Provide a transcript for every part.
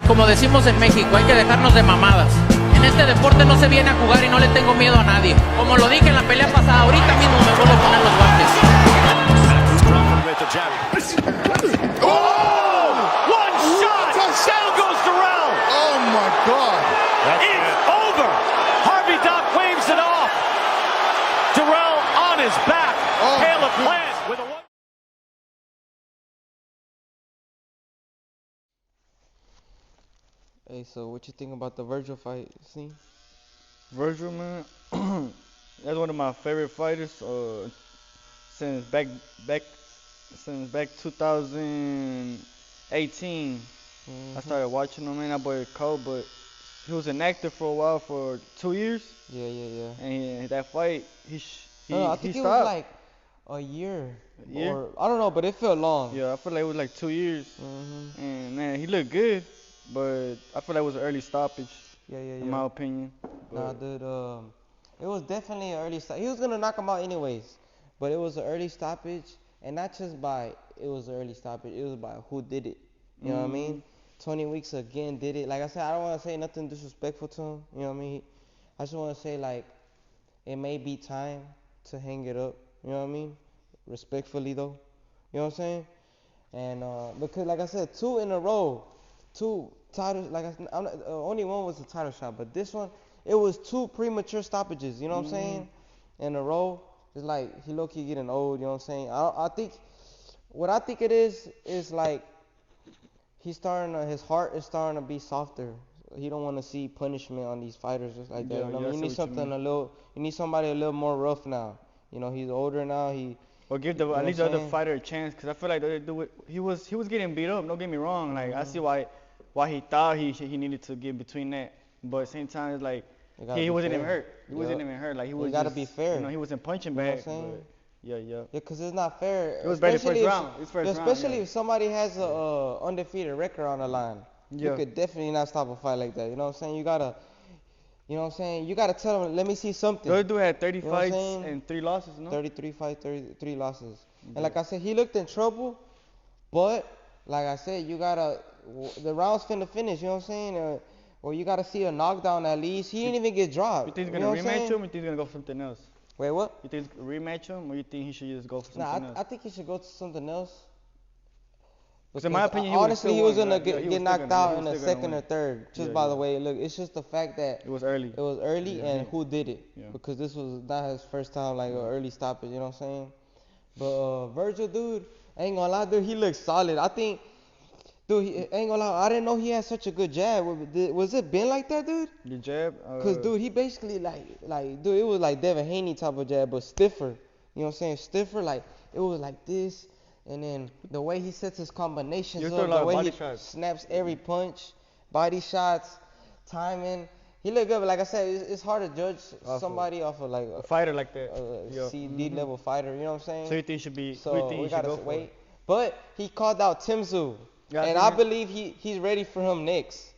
Como decimos en México, hay que dejarnos de mamadas. En este deporte no se viene a jugar y no le tengo miedo a nadie. Como lo dije en la pelea pasada, ahorita mismo me vuelvo a poner los guantes. Oh! One shot! Down goes Terrell! Oh my God! It's over! Harvey Dock waves it off. Terrell on his back. Caleb Plant with a one. Hey, so what you think about the Vergil fight scene? Vergil, man, that's one of my favorite fighters. Since back 2018, I started watching him. Man, that boy cold, but he was an actor for a while, for 2 years. Yeah. And that fight, I think it was like a year. Or I don't know, but it felt long. Yeah, I feel like it was like 2 years. And man, he looked good, but I feel like it was an early stoppage. In my opinion. Nah, dude, it was definitely an early stoppage. He was gonna knock him out anyways, but it was an early stoppage, and not just by it was an early stoppage. It was by who did it. You know what I mean? 20 weeks again did it. Like I said, I don't want to say nothing disrespectful to him. You know what I mean? I just want to say like it may be time to hang it up. You know what I mean? Respectfully though. You know what I'm saying? And because like I said, 2 in a row, 2 titles. Like only one was a title shot, but this one it was 2 premature stoppages. You know what I'm saying? In a row. It's like he low-key getting old. You know what I'm saying? I think what I think it is like his heart is starting to be softer. He don't want to see punishment on these fighters just like that. You know what I mean? You need something you need somebody a little more rough now. You know, he's older now. Or give at least the other fighter a chance, because I feel like he was getting beat up. Don't get me wrong. Like I see why he thought he needed to get between that, but at the same time it's like he wasn't even hurt. He wasn't even hurt. Like he was. You gotta be fair. You know, he wasn't punching back. You know what I'm saying? Yeah. Yeah, because it's not fair. It was better first round. Especially if somebody has a undefeated record on the line. You could definitely not stop a fight like that. You know what I'm saying? You gotta tell them, let me see something. The other dude had 30 fights and 3 losses, no? 33 fights, 33 losses. Yeah. And like I said, he looked in trouble, but like I said, the round's finna finish, you know what I'm saying? Or you gotta see a knockdown at least. He didn't even get dropped. You think he's gonna rematch him, or you think he's gonna go for something else? Wait, what? You think he's gonna rematch him, or you think he should just go for something else? I think he should go to something else. Because in my opinion, honestly, he was gonna get knocked out in the second or third. Just by the way, look, it's just the fact that it was early. And who did it? Because this was not his first time like an early stoppage. You know what I'm saying? But Vergil, dude, I ain't gonna lie, dude, he looks solid. I think. Dude, ain't gonna lie, I didn't know he had such a good jab. Was it been like that, dude? The jab? Cause dude, he basically like dude, it was like Devin Haney type of jab, but stiffer. You know what I'm saying? Stiffer, like it was like this, and then the way he sets his combinations up, the way he snaps every punch, body shots, timing. He looked good, but like I said, it's hard to judge somebody off of like a fighter like that, CD level fighter. You know what I'm saying? So you think he should be? So we gotta wait. But he called out Tim Tszyu. And I believe he's ready for him next.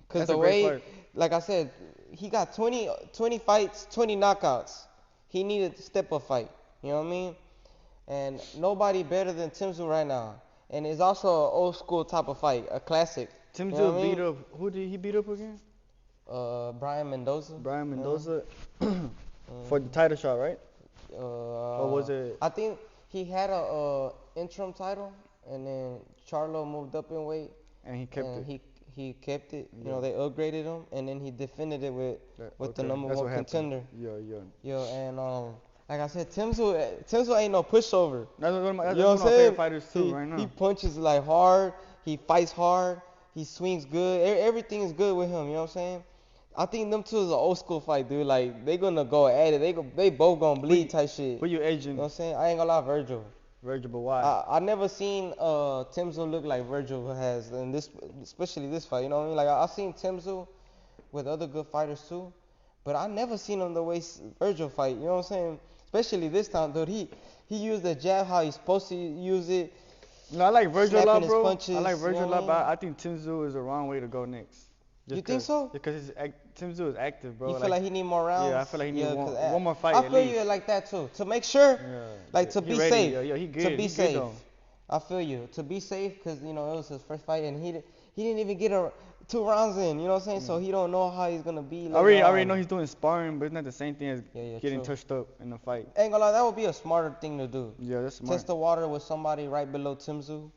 Because the way, like I said, he got 20 fights, 20 knockouts. He needed to step up fight. You know what I mean? And nobody better than Tim Tszyu right now. And it's also an old school type of fight, a classic. Tim Tszyu beat up, who did he beat up again? Brian Mendoza. Brian Mendoza for the title shot, right? Or was it? I think he had a interim title, and then Charlo moved up in weight, and he kept it. He kept it. You know, they upgraded him, and then he defended it with the number 1 contender. Yeah. And like I said, Tim Tszyu ain't no pushover. That's one of my favorite fighters too, right now. He punches like hard. He fights hard. He swings good. Everything is good with him. You know what I'm saying? I think them two is an old school fight, dude. Like they gonna go at it. They both gonna bleed type shit. Who you aging? You know what I'm saying? I ain't gonna lie, Vergil, but why? I never seen Tim Tszyu look like Vergil has in this, especially this fight. You know what I mean? Like I seen Tim Tszyu with other good fighters too, but I never seen him the way Vergil fight. You know what I'm saying? Especially this time, dude. He used the jab how he's supposed to use it. No, I like Vergil a lot, bro. Punches, I like Vergil a lot, but I think Tim Tszyu is the wrong way to go next. You think so? Because Tim Tszyu is active, bro. You feel like he need more rounds? Yeah, I feel like he need one more fight. I feel you like that too. To make sure, like to be safe. Yeah, he good. To be safe. I feel you. To be safe, because you know it was his first fight, and he didn't even get 2 rounds in, you know what I'm saying? So he don't know how he's gonna be. I already know he's doing sparring, but it's not the same thing as getting true. touched up in a fight. Ain't gonna lie, that would be a smarter thing to do. Yeah, that's smart. Test the water with somebody right below Timzu.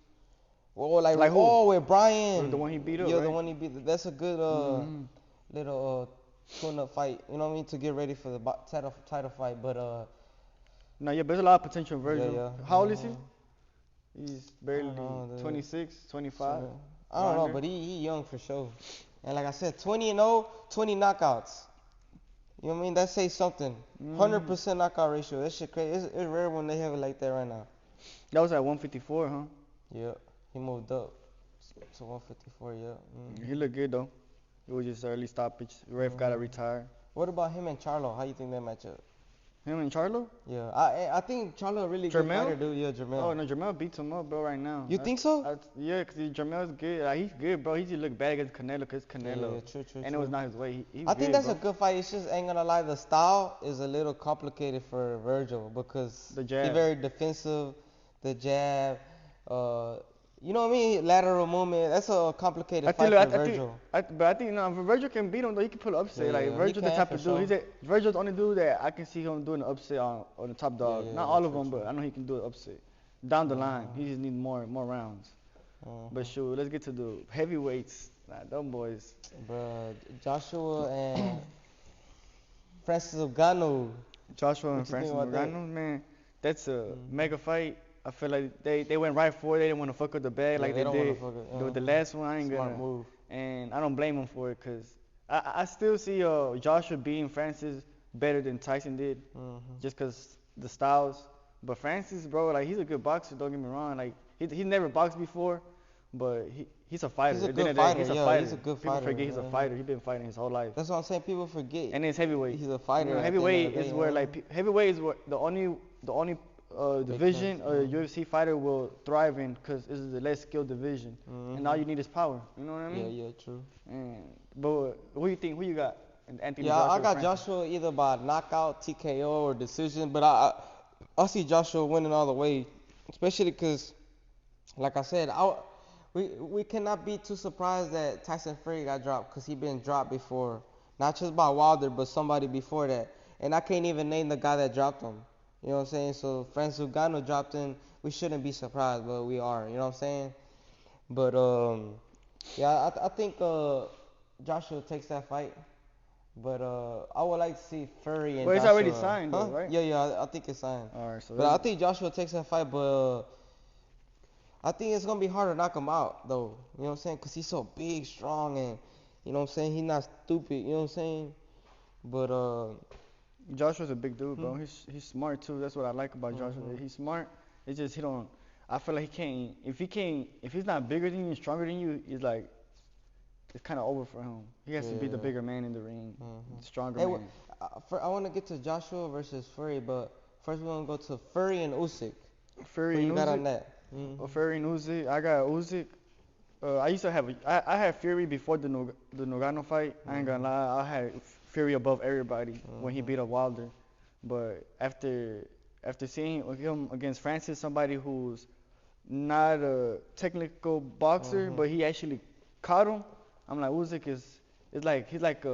Or like who? With Brian. The one he beat up, Yeah, right? the one he beat. That's a good little tune-up fight. You know what I mean? To get ready for the title fight. But no, yeah, but there's a lot of potential in Vergil. Yeah. How old is he? He's barely 26, 25. I don't know, but he young for sure. And like I said, 20-0, 20 knockouts. You know what I mean? That says something. 100% knockout ratio. That shit crazy. It's rare when they have it like that right now. That was at 154, huh? Yeah, he moved up to 154. Yeah. He looked good though. It was just early stoppage. Ref gotta retire. What about him and Charlo? How you think that match up? Him and Charlo? Yeah, I think Charlo a really good fighter, dude. Yeah, Jermell. Oh no, Jermell beats him up, bro, right now. You think so? Yeah, cause Jermell's good. Like, he's good, bro. He just looked bad against Canelo, cause Canelo. Yeah, true. And it was not his way. I think that's a good fight. It's just, ain't gonna lie, the style is a little complicated for Vergil because the jab. He's very defensive. The jab, you know what I mean? Lateral movement. That's a complicated fight for Vergil. But I think, if Vergil can beat him, though, he can pull an upset. Vergil's the type of dude. Vergil's the only dude that I can see him doing an upset on the top dog. Not all of them, but I know he can do an upset. Down the line, he just needs more rounds. But sure, let's get to the heavyweights. Them boys. Bruh, Joshua and Francis Ngannou. Joshua and Francis Ngannou, man, that's a mega fight. I feel like they went right for it. They didn't want to fuck up the bag like they did. With the last one, I ain't gonna move. And I don't blame him for it, cause I still see Joshua beating Francis better than Tyson did, just cause the styles. But Francis, bro, like he's a good boxer. Don't get me wrong. Like he never boxed before, but he's a fighter. He's a good fighter. He's a fighter. He's a good People fighter. forget he's a fighter. He's been fighting his whole life. That's what I'm saying. People forget. And it's heavyweight. He's a fighter. You know, heavyweight is where heavyweight is where the only division a UFC fighter will thrive in, because this is the less skilled division, and all you need is power. You know what I mean? Yeah, true. But who you think? Who you got? Anthony? Yeah, I got Joshua either by knockout, TKO, or decision, but I see Joshua winning all the way, especially because, like I said, we cannot be too surprised that Tyson Fury got dropped, because he been dropped before, not just by Wilder, but somebody before that, and I can't even name the guy that dropped him. You know what I'm saying? So Francis Ngannou dropped in. We shouldn't be surprised, but we are. You know what I'm saying? But yeah, I think Joshua takes that fight. But I would like to see Fury and Well, it's Joshua. already signed, though, right? Yeah, I think it's signed. All right, so but I think Joshua takes that fight, but I think it's gonna be hard to knock him out, though. You know what I'm saying? Cause he's so big, strong, and you know what I'm saying. He's not stupid. You know what I'm saying? But Joshua's a big dude, bro. He's smart too. That's what I like about Joshua. He's smart. It's just I feel like he can't. If he's not bigger than you and stronger than you, it's kind of over for him. He has to be the bigger man in the ring, the stronger man. I want to get to Joshua versus Fury, but first we want to go to Fury and Usyk. Fury and Usyk. Got on that? Fury and Usyk. I got Usyk. I used to have I had Fury before the Ngannou fight. I ain't gonna lie. I had Fury above everybody when he beat up Wilder. But after seeing him against Francis, somebody who's not a technical boxer, but he actually caught him, I'm like, Usyk he's like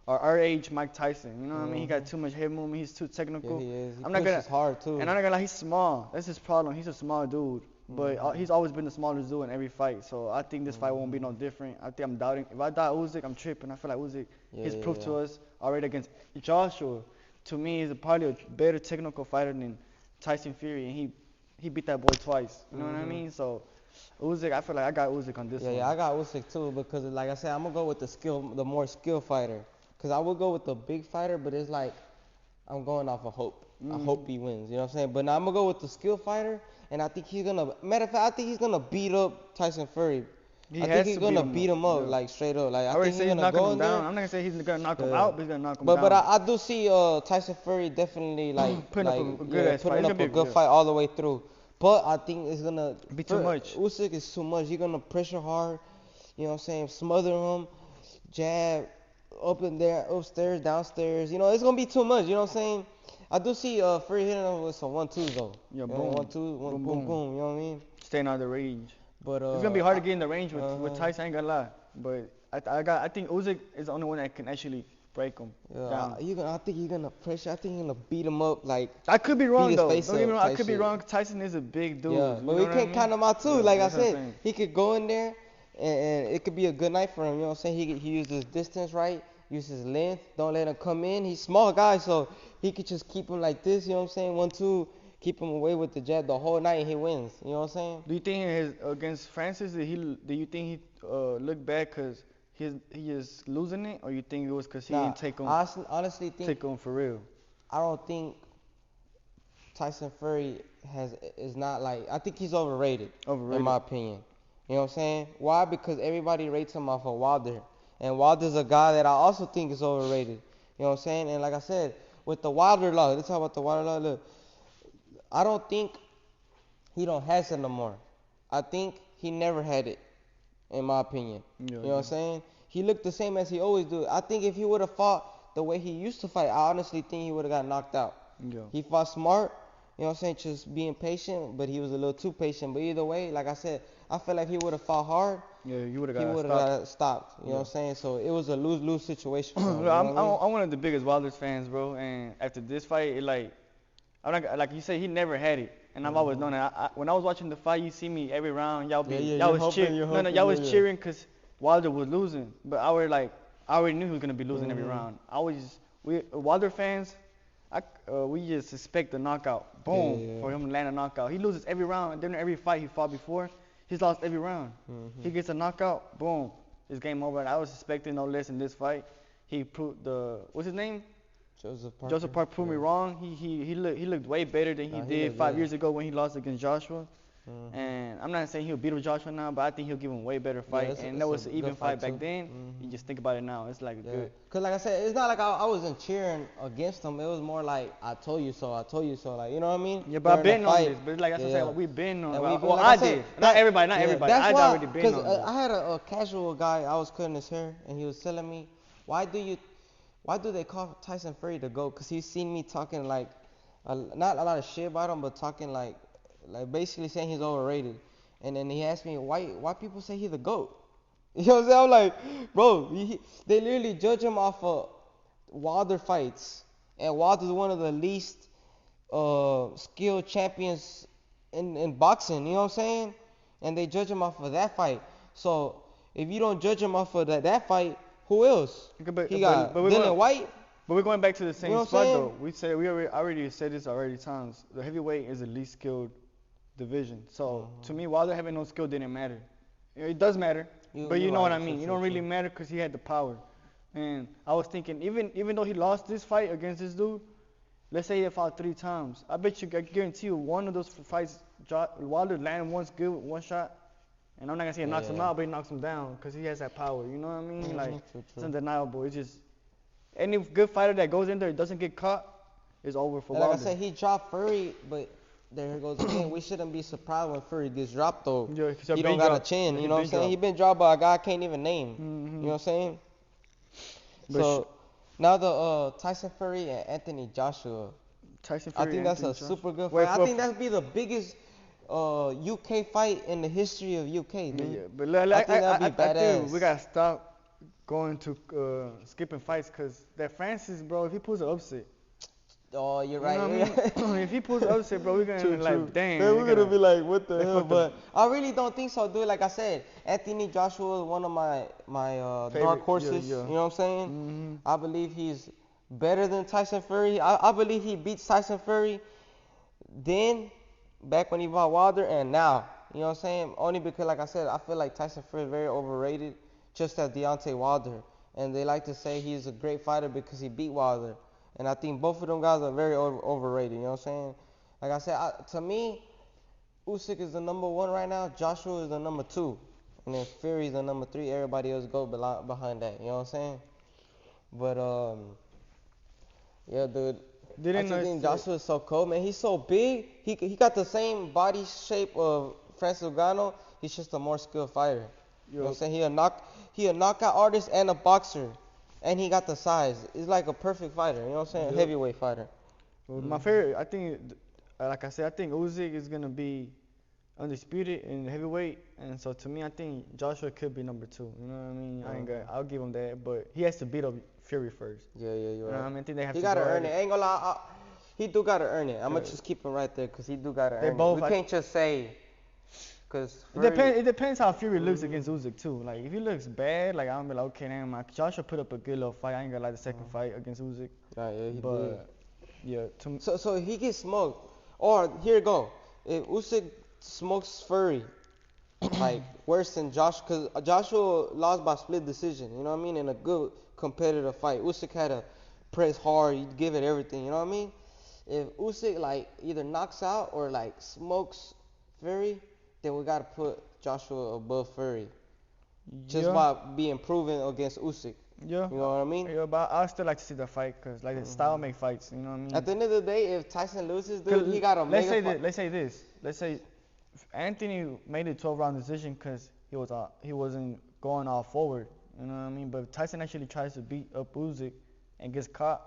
our age Mike Tyson. You know what I mean? He got too much head movement. He's too technical. Yeah, he is. He I'm not gonna hard too. And I'm not gonna lie, he's small. That's his problem. He's a small dude. But he's always been the smallest dude in every fight. So I think this fight won't be no different. I think I'm doubting. If I doubt Usyk, I'm tripping. I feel like Usyk has proved to us already against Joshua. To me, he's probably a better technical fighter than Tyson Fury, and he beat that boy twice. You know what I mean? So Usyk, I feel like I got Usyk on this one. Yeah, I got Usyk too, because like I said, I'm gonna go with the more skilled fighter. Cause I would go with the big fighter, but it's like I'm going off of hope. I hope he wins. You know what I'm saying? But now I'm gonna go with the skilled fighter. And I think he's gonna. Matter of fact, I think he's gonna beat up Tyson Fury. I think he's gonna beat him up, like straight up. Like I think he's gonna go in there. I'm not gonna say he's gonna knock him out, but he's gonna knock him down. But I do see Tyson Fury definitely putting up a good fight all the way through. But I think it's gonna be too much. Usyk is too much. He's gonna pressure hard. You know what I'm saying? Smother him, jab up and there, upstairs, downstairs. You know, it's gonna be too much. You know what I'm saying? I do see Fury hitting him with some 1-2s though. Yeah, boom. 1-2, boom. You know what I mean? Staying out of the range. But it's gonna be hard to get in the range with Tyson. I ain't gonna lie. But I think Usyk is the only one that can actually break him down. I think he's gonna pressure. I think he's gonna beat him up like. I could be wrong his though. face Don't get me up wrong. I type could be shit. wrong. Tyson is a big dude. Yeah, you but know we what I can't mean? count him out too. Yeah, Like I that's what I'm said, saying. he could go in there and it could be a good night for him. You know what I'm saying? He used his distance right, use his length. Don't let him come in. He's small guy, so he could just keep him like this. You know what I'm saying? 1-2, keep him away with the jab the whole night, and he wins. You know what I'm saying? Do you think against Francis, do you think he looked bad because he is losing it, or you think it was because he didn't take him? I honestly think Take him for real. I don't think Tyson Fury is not like. I think he's overrated. In my opinion. You know what I'm saying? Why? Because everybody rates him off of Wilder, and Wilder's a guy that I also think is overrated. You know what I'm saying? And like I said, with the Wilder law, let's talk about the Wilder law. Look, I don't think he don't have it no more. I think he never had it, in my opinion. You know what I'm saying? He looked the same as he always do. I think if he would have fought the way he used to fight, I honestly think he would have got knocked out. Yeah. He fought smart, you know what I'm saying, just being patient, but he was a little too patient. But either way, like I said, I feel like he would have fought hard. Yeah, you would have He got would have stopped. You know what I'm saying? So it was a lose-lose situation. For him, you know what I mean? I'm one of the biggest Wilder fans, bro. And after this fight, I'm not, like you said, he never had it. And I've always known that. When I was watching the fight, you see me every round. Y'all was cheering. Y'all was cheering because Wilder was losing. But I already knew he was gonna be losing every round. We Wilder fans, we just expect a knockout. Boom, for him to land a knockout. He loses every round. And then every fight he fought before, he's lost every round. He gets a knockout. Boom, it's game over. And I was expecting no less in this fight. He proved what's his name? Joseph Park proved me wrong. He looked way better than he did 5 years ago when he lost against Joshua. And I'm not saying he'll beat up Joshua now, but I think he'll give him a way better fight. And that was an even fight back then. You just think about it now. It's like good. Because like I said, it's not like I wasn't cheering against him. It was more like, I told you so. Like, you know what I mean? Yeah, but I've been on this. But like I said, we've been on it. Well, I did. Not everybody. I've already been on it. I had a casual guy, I was cutting his hair, and he was telling me, why do they call Tyson Fury the GOAT? Because he's seen me talking like, not a lot of shit about him, but talking like basically saying he's overrated. And then he asked me, why people say he's the GOAT? You know what I'm saying? I'm like, bro, they literally judge him off of Wilder fights. And Wilder's one of the least skilled champions in boxing, you know what I'm saying? And they judge him off of that fight. So if you don't judge him off of that fight, who else? He got Dylan White. But we're going back to the same spot though. We already said this times. The heavyweight is the least skilled division. So to me, Wilder having no skill didn't matter. It does matter, but you know what I mean. It don't really matter because he had the power. And I was thinking, even though he lost this fight against this dude, let's say he fought 3 times. I guarantee you, one of those fights, Wilder landed one shot. And I'm not gonna say he knocks him out, but he knocks him down because he has that power. You know what I mean? It's undeniable. It's just any good fighter that goes in there doesn't get caught is over for Wilder. Like I said, he dropped Fury, but there it goes again. We shouldn't be surprised when Fury gets dropped though. Yeah, he don't got a chin. You know what I'm saying? He been dropped by a guy I can't even name. You know what I'm saying? So now the Tyson Fury and Anthony Joshua. I think that's a super good fight. I think that'd be the biggest UK fight in the history of UK, dude. Yeah, but I think we gotta stop going to skipping fights because that Francis, bro, if he pulls an upset. Oh, you're right. You know what I mean? If he pulls an upset, bro, we're gonna be like, damn. We're gonna be like, what the hell? But I really don't think so, dude. Like I said, Anthony Joshua is one of my dark horses. You know what I'm saying? I believe he's better than Tyson Fury. I believe he beats Tyson Fury then, back when he fought Wilder, and now. You know what I'm saying? Only because, like I said, I feel like Tyson Fury is very overrated, just as Deontay Wilder. And they like to say he's a great fighter because he beat Wilder. And I think both of them guys are very overrated. You know what I'm saying? Like I said, to me, Usyk is the number 1 right now. Joshua is the number 2. And then Fury is the number 3. Everybody else go behind that. You know what I'm saying? But, yeah, dude. I think Joshua is so cold, man. He's so big. He got the same body shape of Francis Ngannou. He's just a more skilled fighter. You know what I'm saying? He a knockout artist and a boxer. And he got the size. He's like a perfect fighter. You know what I'm saying? A heavyweight fighter. Well, my favorite, I think, like I said, I think Usyk is going to be undisputed in heavyweight, and so to me, I think Joshua could be number 2. You know what I mean? I'll give him that, but he has to beat up Fury first. Yeah, you're right. I mean, I think they have he to. He gotta earn it. Ain't gonna lie, he do gotta earn it. I'm gonna just keep him right there because he do gotta earn it. We can't just say. Cause it depends how Fury looks against Usyk too. Like if he looks bad, like I'm be like, okay, damn, Joshua put up a good little fight. I ain't gonna like the second fight against Usyk. Right, yeah, he did. Yeah. So he gets smoked. Or here you go. If Usyk smokes Fury, like worse than Joshua, because Joshua lost by split decision. You know what I mean? In a good competitive fight, Usyk had to press hard. He'd give it everything. You know what I mean? If Usyk like either knocks out or like smokes Fury, then we gotta put Joshua above Fury, just by being proven against Usyk. Yeah. You know what I mean? Yeah, but I still like to see the fight because like the style make fights. You know what I mean? At the end of the day, if Tyson loses, dude, he gotta make a fight. Let's say this. Let's say Anthony made a 12-round decision because he wasn't going all forward. You know what I mean? But if Tyson actually tries to beat up Usyk and gets caught,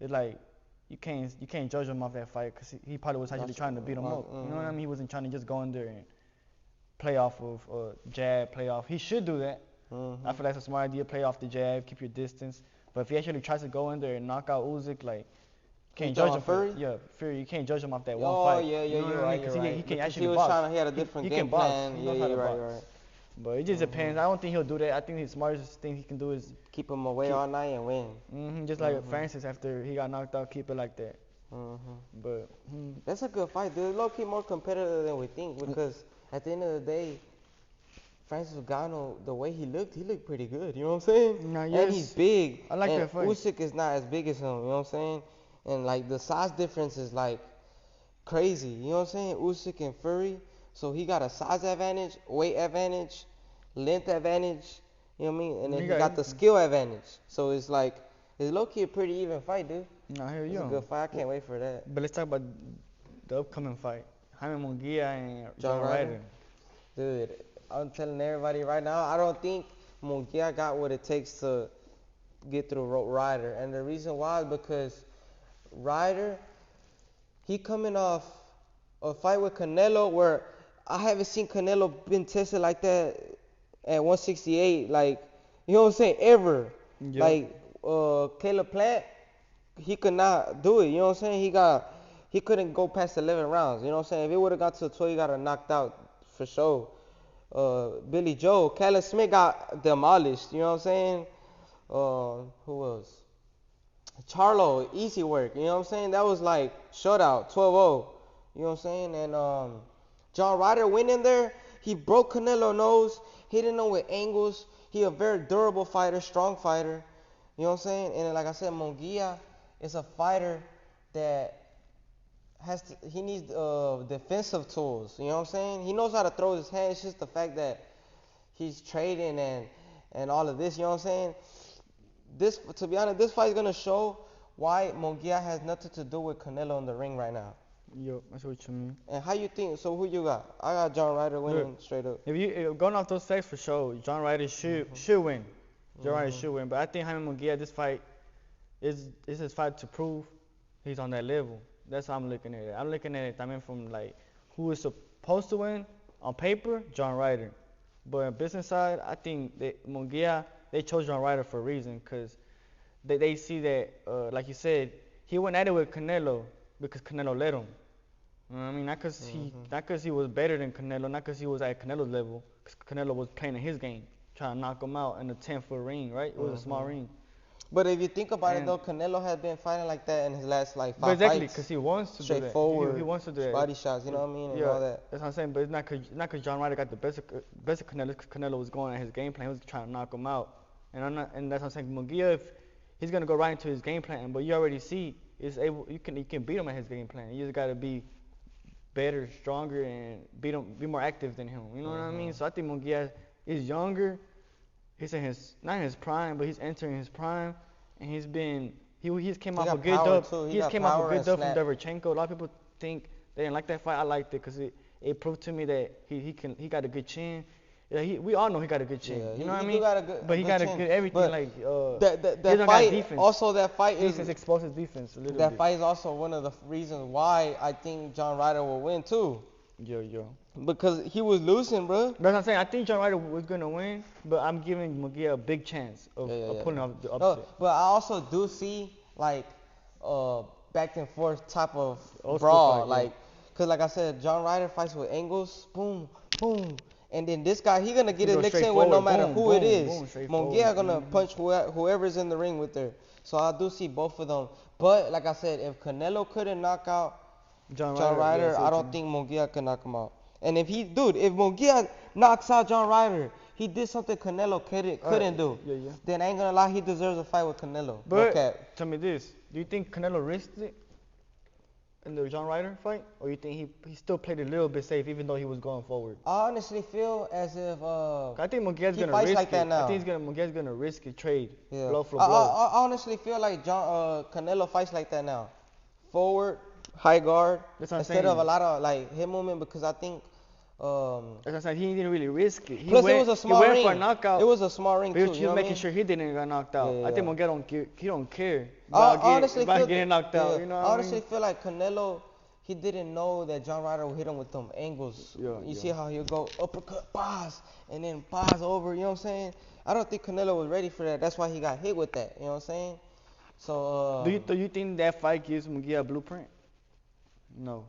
it's like you can't judge him off that fight because he probably was actually trying to beat him up. You know what I mean? He wasn't trying to just go in there and play off of jab, play off. He should do that. I feel that's a smart idea. Play off the jab, keep your distance. But if he actually tries to go in there and knock out Usyk, like can't judge him. Fury? Fury. You can't judge him off that one fight. You're right. He can actually he was box. He had a different game box. plan. You're right. But it just depends. I don't think he'll do that. I think the smartest thing he can do is keep him away all night and win. Just like Francis after he got knocked out, keep it like that. But that's a good fight, dude. Low key more competitive than we think because at the end of the day, Francis Ngannou, the way he looked pretty good. You know what I'm saying? And he's big. I like that fight. Usyk is not as big as him. You know what I'm saying? And like the size difference is like crazy. You know what I'm saying? Usyk and Fury. So he got a size advantage, weight advantage, length advantage. You know what I mean? And then he got the skill advantage. So it's like it's low key a pretty even fight, dude. It's a good fight. I can't wait for that. But let's talk about the upcoming fight. Jaime Munguia and John Ryder. Dude, I'm telling everybody right now, I don't think Munguia got what it takes to get through Ryder. And the reason why is because Ryder, he coming off a fight with Canelo where I haven't seen Canelo been tested like that at 168. Like, you know what I'm saying? Ever. Yeah. Like, Caleb Plant, he could not do it. You know what I'm saying? He couldn't go past 11 rounds. You know what I'm saying? If it would have got to 12, he got knocked out for sure. Billy Joe, Callum Smith got demolished. You know what I'm saying? Who else? Charlo, easy work. You know what I'm saying? That was like shutout, 12-0. You know what I'm saying? And John Ryder went in there. He broke Canelo's nose. He didn't know with angles. He a very durable fighter, strong fighter. You know what I'm saying? And like I said, Munguia is a fighter that he needs defensive tools. You know what I'm saying? He knows how to throw his hands. It's just the fact that he's trading and all of this. You know what I'm saying? To be honest, this fight is gonna show why Munguia has nothing to do with Canelo in the ring right now. Yo, that's what you mean. And how you think? So who you got? I got John Ryder winning straight up. If going off those facts for sure, John Ryder should win. John Ryder should win. But I think Jaime Munguia, this fight is his fight to prove he's on that level. That's how I'm looking at it. I'm looking at it, I mean, from like who is supposed to win on paper, John Ryder. But on business side, I think Munguia, they chose John Ryder for a reason because they see that, like you said, he went at it with Canelo because Canelo let him. You know what I mean? Not because he was better than Canelo, not because he was at Canelo's level, because Canelo was playing in his game, trying to knock him out in a 10-foot ring, right? It was a small ring. But if you think about it, though, Canelo has been fighting like that in his last like 5 exactly, fights. because he wants to do that. Straightforward. He wants to do that. Body shots, you know what I mean, and all that. That's what I'm saying. But it's not because John Ryder got the best of Canelo. Because Canelo was going at his game plan. He was trying to knock him out. And that's what I'm saying. Munguia, if he's gonna go right into his game plan, but you already see you can beat him at his game plan. You just gotta be better, stronger, and be more active than him. You know what I mean? So I think Munguia is younger. He's not in his prime, but he's entering his prime, and he's came off a good dub. He's came off a good dub from Derevchenko. A lot of people think they didn't like that fight. I liked it because it proved to me that he got a good chin. Yeah, we all know he got a good chin. Yeah, you know what I mean? But he got a good everything. But that fight, defense. Also that fight is explosive defense. That fight is also one of the reasons why I think John Ryder will win too. Yo. Because he was losing, bro. That's what I'm saying. I think John Ryder was gonna win, but I'm giving Munguia a big chance of pulling off the upset. No, but I also do see like back and forth type of Old brawl, fight, like, cause like I said, John Ryder fights with angles, boom, boom, and then this guy he gonna get his licks in with no matter who it is. Munguia gonna punch whoever's in the ring with her. So I do see both of them. But like I said, if Canelo couldn't knock out John Ryder, I don't think Munguia can knock him out. And if Munguia knocks out John Ryder, he did something Canelo couldn't do. Yeah. Then I ain't gonna lie, he deserves a fight with Canelo. But tell me this: do you think Canelo risked it in the John Ryder fight, or you think he still played a little bit safe even though he was going forward? I honestly feel as if I think Munguia's he gonna fights risk like it. that now. I think Munguia's gonna risk a trade, blow for I blow. honestly feel like Canelo fights like that now. Forward, high guard, That's what I'm instead saying. of a lot of like hip movement, because I think That's what I'm saying. He didn't really risk it. plus it was a small ring. He went for a knockout. It was a small ring But too. he was making sure he didn't get knocked out. Yeah. I think Munguia don't care I about getting knocked out. You know what I honestly mean? feel like Canelo, he didn't know that John Ryder would hit him with them angles. You see how he'll go uppercut, pass, and then pass over. You know what I'm saying? I don't think Canelo was ready for that. That's why he got hit with that. You know what I'm saying? So Do you think that fight gives Munguia a blueprint? No.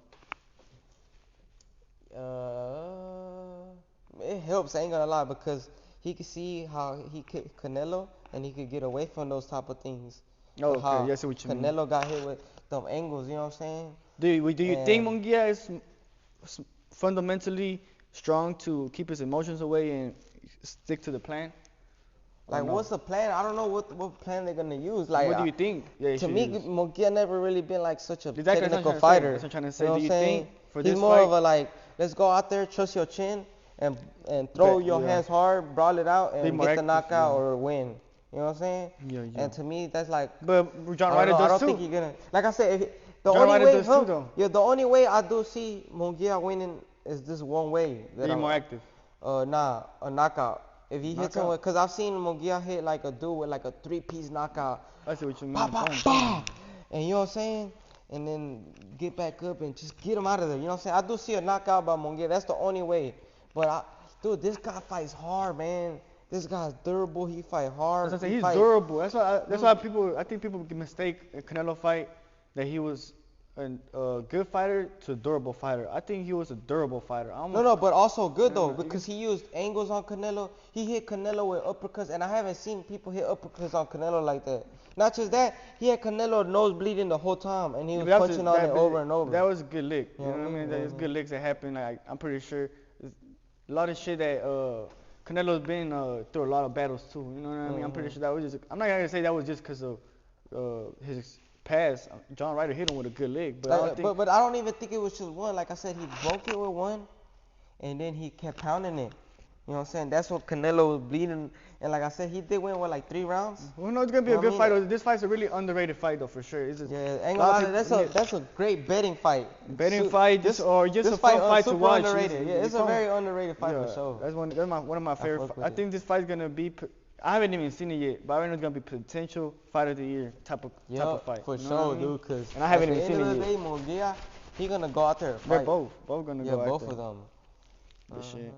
It helps. I ain't gonna lie, because he could see how he kicked Canelo, and he could get away from those type of things. Oh, okay. How Yeah, I see what you mean. Canelo got hit with them angles. You know what I'm saying? Do you think Munguia is fundamentally strong to keep his emotions away and stick to the plan? Like, what's the plan? I don't know what plan they're gonna use. Like, what do you think? To me, Munguia never really been like such a Exactly, technical fighter. That's what I'm trying to say. You know Do you what I'm think saying? for He's this more fight, of a like, let's go out there, trust your chin, and throw your hands hard, brawl it out, and get the knockout or win. You know what I'm saying? Yeah. And to me, that's like. But John Ryder I does don't too. think he's gonna. Like I said, the John only Ryder way, does too, though. the only way I do see Munguia winning is this one way. Be more active. A knockout. If he hits him with, because I've seen Munguia hit like a dude with like a 3-piece knockout. I see what you mean. And you know what I'm saying? And then get back up and just get him out of there. You know what I'm saying? I do see a knockout by Munguia. That's the only way. But dude, this guy fights hard, man. This guy's durable. He fight hard. That's what I'm saying. He's durable. That's why I think people mistake a Canelo fight that he was a good fighter to a durable fighter. I think he was a durable fighter. No, but also good though, because he used angles on Canelo. He hit Canelo with uppercuts, and I haven't seen people hit uppercuts on Canelo like that. Not just that, he had Canelo nose bleeding the whole time, and he was punching on it over and over. That was a good lick. You know what I mean? There's good licks that happen. Like, I'm pretty sure a lot of shit that Canelo's been through a lot of battles too. You know what I mean? I'm pretty sure that was just. I'm not gonna say that was just because of his past. John Ryder hit him with a good lick, but I don't even think it was just one. Like I said, he broke it with one, and then he kept pounding it. You know what I'm saying? That's what Canelo was bleeding. And like I said, he did win, what, like 3 rounds? Well, no, it's going to be a good fight. This fight's a really underrated fight, though, for sure. It's just, ain't gonna lie, that's a great betting fight. Betting fight, just a fun fight to watch. Underrated. It's a very underrated fight for sure. That's one of my favorite fights. I think this fight's going to be, I haven't even seen it yet, but I know it's going to be potential fight of the year type of fight. For sure, dude. And I haven't even seen it yet. Munguia, he's going to go out there and fight. They're both going to go out there. Yeah, both of them. This shit.